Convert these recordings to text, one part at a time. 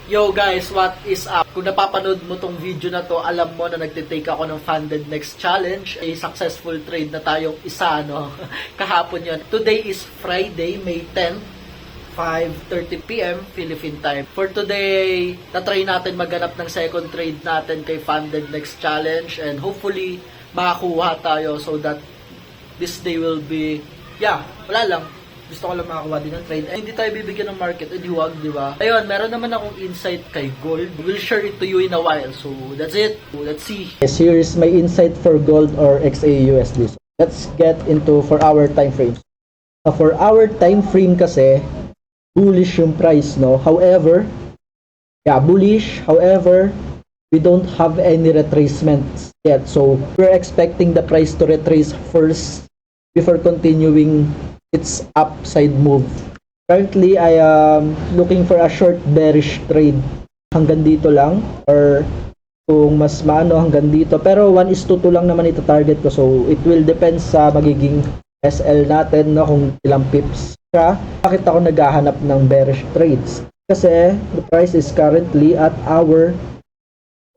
Yo guys, what is up? Kung napapanood mo tong video na to, alam mo na nagtitake ako ng Funded Next Challenge. A successful trade na tayong isa, no? Kahapon yun. Today is Friday, May 10, 5:30 p.m. Philippine time. For today, na-try natin maghanap ng second trade natin kay Funded Next Challenge and hopefully makakuha tayo so that this day will be, wala lang. Gusto ko lang makakuha din ng trade. Hindi tayo bibigyan ng market, edi huwag, di ba? Ayun, meron naman akong insight kay gold. We'll share it to you in a while. So, that's it. Let's see. Yes, here is my insight for gold or XAUSD. So, let's get into for our time frame. For our time frame kasi, bullish yung price, no? However, bullish. However, we don't have any retracements yet. So, we're expecting the price to retrace first before continuing its upside move. Currently, I am looking for a short bearish trade. Hanggang dito lang. Or kung mas maano hanggang dito. Pero 1:2 lang naman ito target ko. So, it will depend sa magiging SL natin, no, kung ilang pips siya. Bakit ako naghahanap ng bearish trades? Kasi the price is currently at our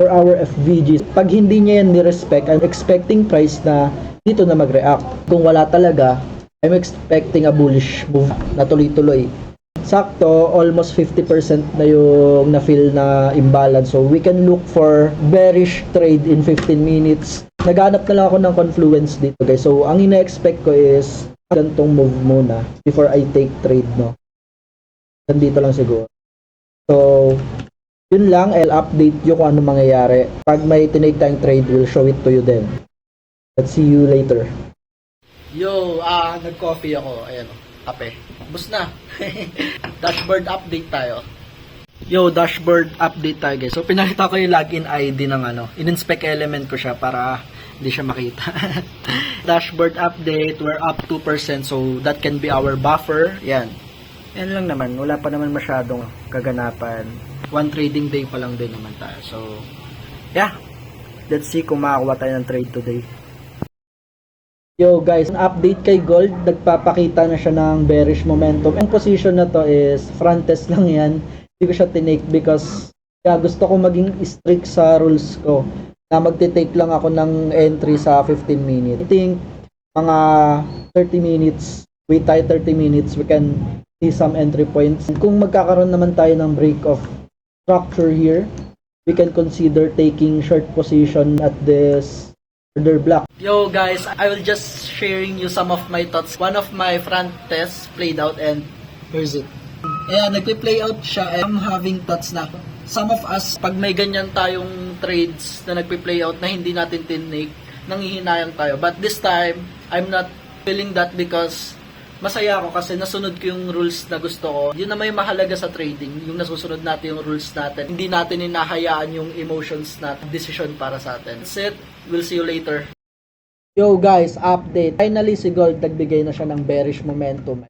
FVG. Pag hindi niya yan ni-respect, I'm expecting price na dito na mag-react. Kung wala talaga, I'm expecting a bullish move na tuloy-tuloy. Sakto, almost 50% na yung na-feel na imbalance. So, we can look for bearish trade in 15 minutes. Naghanap na lang ako ng confluence dito, guys. So, ang ina-expect ko is ganitong move muna before I take trade, no? Nandito lang siguro. So, yun lang. I'll update you kung ano mangyayari. Pag may tinake tayong trade, we'll show it to you then. Let's see you later. Yo, nag-coffee ako. Ayan, kape. Bus na. Dashboard update tayo. Yo, dashboard update tayo, guys. So, pinakita ko yung login ID ng in-inspect element ko siya para hindi siya makita. Dashboard update, we're up 2%. So, that can be our buffer. Yan. Yan lang naman. Wala pa naman masyadong kaganapan. One trading day pa lang din naman tayo. So, let's see kung makakuha tayo ng trade today. Yo guys, an update kay gold, nagpapakita na siya ng bearish momentum. Ang position na to is front test lang yan. Hindi ko siya tinake because gusto ko maging strict sa rules ko. Na magte-take lang ako ng entry sa 15 minutes. I think mga 30 minutes, wait tayo 30 minutes, we can see some entry points. Kung magkakaroon naman tayo ng break of structure here, we can consider taking short position at this order block. Yo guys, I will just sharing you some of my thoughts. One of my front tests played out and here's it. Ayan, nagpe-play out siya. I'm having thoughts na some of us, pag may ganyan tayong trades na nagpe-play out na hindi natin tinake, nanghihinayang tayo. But this time, I'm not feeling that because masaya ako kasi nasunod ko yung rules na gusto ko. Yun na may mahalaga sa trading, yung nasusunod natin yung rules natin. Hindi natin hinahayaan yung emotions na decision para sa atin. That's it. We'll see you later. Yo guys, update. Finally si gold nagbigay na siya ng bearish momentum.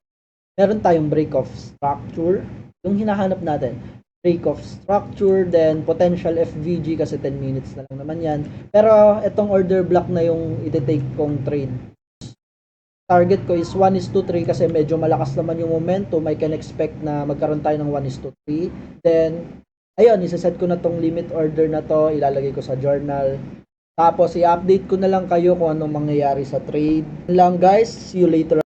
Meron tayong break of structure. Yung hinahanap natin. Break of structure, then potential FVG kasi 10 minutes na lang naman yan. Pero itong order block na yung iti-take kong trade. Target ko is 1:3 kasi medyo malakas naman yung momentum. I can expect na magkaroon tayo ng 1:3. Then, ayun, isa-set ko na tong limit order na to. Ilalagay ko sa journal. Tapos, i-update ko na lang kayo kung anong mangyayari sa trade. Yun lang guys, see you later.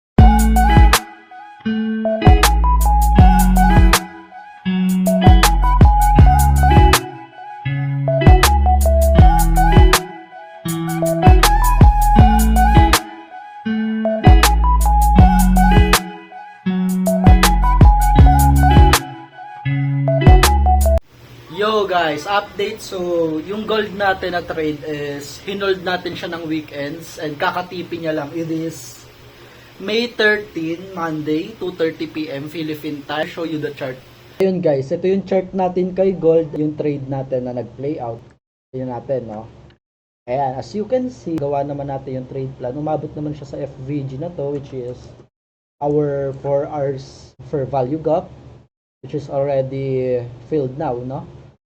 Yo guys, update. So, yung gold natin na trade is hinold natin siya ng weekends and kakatipi niya lang. It is May 13, Monday, 2:30 p.m. Philippine time. Show you the chart. Ayun guys, ito yung chart natin kay gold, yung trade natin na nag-play out. Ayun natin, no? Ayan, as you can see, gawa naman natin yung trade plan. Umabot naman siya sa FVG na to, which is our 4 hours for value gap, which is already filled now, no?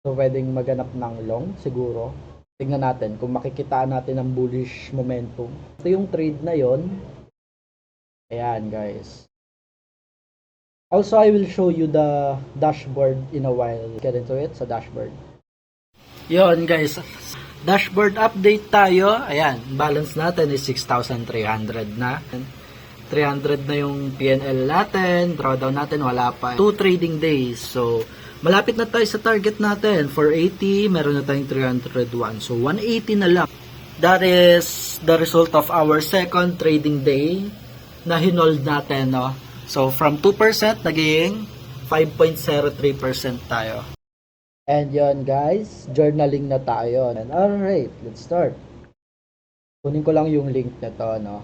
So, pwedeng maganap ng long, siguro. Tingnan natin kung makikitaan natin ng bullish momentum. Ito yung trade na yon. Ayan, guys. Also, I will show you the dashboard in a while. Get into it sa dashboard. Yon guys, dashboard update tayo. Ayan, balance natin is 6,300 na. 300 na yung PNL natin. Drawdown natin, wala pa. 2 trading days. So, malapit na tayo sa target natin. 480, meron na tayong 301. So, 180 na lang. That is the result of our second trading day na hinold natin, no? So, from 2%, naging 5.03% tayo. And yon guys, journaling na tayo. And alright, let's start. Kunin ko lang yung link na to, no?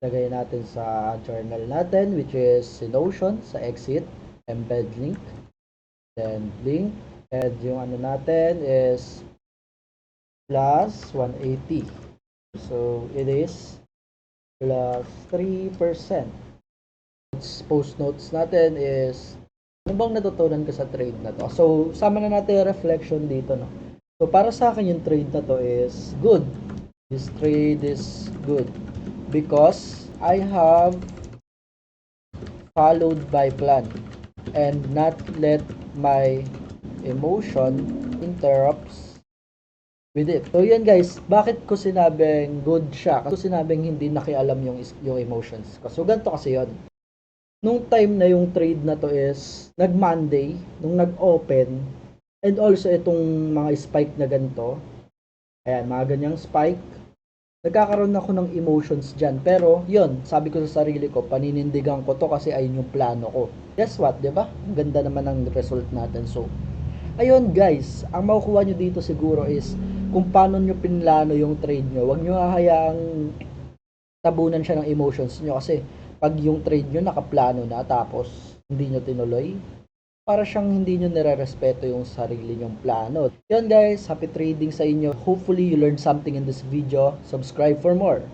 Lagay natin sa journal natin, which is si Notion, sa exit, embed link, then link, and yung ano natin is plus 180. So, it is plus 3%. Post notes natin is ano bang natutunan ko sa trade na to? So, sama na natin yung reflection dito, no? So, para sa akin yung trade na to is good. This trade is good because I have followed my plan and not let my emotion interrupts with it. So, yan guys, bakit ko sinabing good siya? Kasi sinabing hindi nakialam yung emotions ko. So, ganito kasi yon. Nung time na yung trade na to is nag-Monday, nung nag-open, and also itong mga spike na ganito, ayan, mga ganyang spike, nagkakaroon ako ng emotions dyan. Pero, yun, sabi ko sa sarili ko, paninindigan ko to kasi ayun yung plano ko. Guess what, di ba? Ang ganda naman ng result natin. So, ayun guys, ang makukuha nyo dito siguro is kung paano nyo pinlano yung trade nyo. Huwag nyo hahayaang tabunan siya ng emotions nyo kasi pag yung trade nyo nakaplano na tapos hindi nyo tinuloy, para siyang hindi nyo nire-respeto yung sarili nyong plano. Yun guys, happy trading sa inyo. Hopefully you learned something in this video. Subscribe for more.